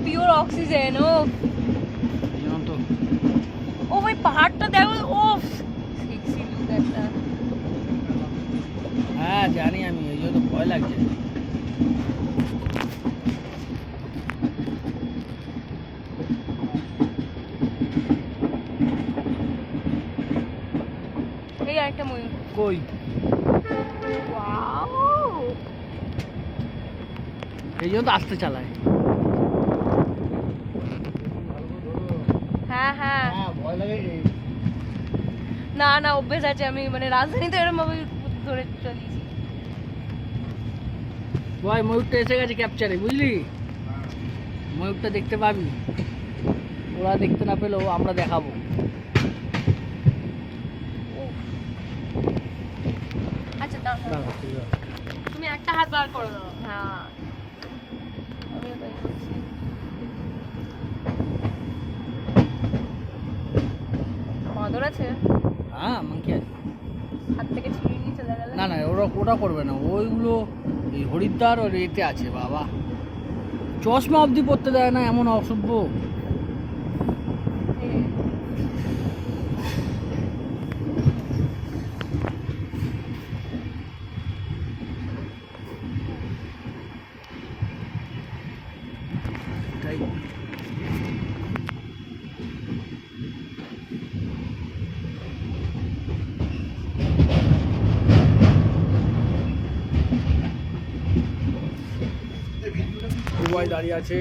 Pure oxygen. ও তো ও ভাই পাহাড়টা দেখো, ও সেক্সি লুক একটা। হ্যাঁ জানি আমি, এই জন্য ভয় লাগছে। এই আরেকটা ময়ূর। কই ওয়াও, এই জন্য তো আস্তে চালায়। হ্যাঁ হ্যাঁ, ভয় লাগে। না না অভ্যেস আছে, আমি মানে রাজধানীতে এরকম ভাবে ধরে চালিয়েছি। ভাই ময়ূরটা এসে গেছে ক্যাপচারে, বুঝলি? ময়ূরটা দেখতে পাবি, ওরা দেখতে না পেলেও আমরা দেখাবো। আচ্ছা দাঁড়াও, তুমি একটা হাত বার করে দাও। হ্যাঁ আমিও তাই করছি। বাঁদর আছে? হ্যাঁ মাংকি আছে। হাত থেকে ছিঁড়ে নিয়ে চলে গেল। না না ওরা ওটা করবে না, ওইগুলো এই হরিদ্বার ওর এতে আছে বাবা, চশমা অবধি পড়তে দেয় না, এমন অসভ্য। তাই দুবাই দাঁড়িয়ে আছে,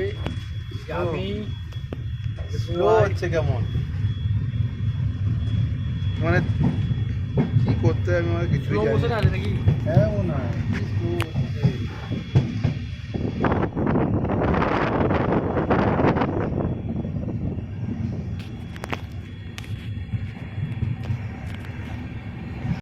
আমি স্লো হচ্ছে কেমন, মানে কি করতে হবে আমার কিছুই স্লো জানি মোশন না। আছে নাকি? হ্যাঁ মনে হয় কি slow হচ্ছে।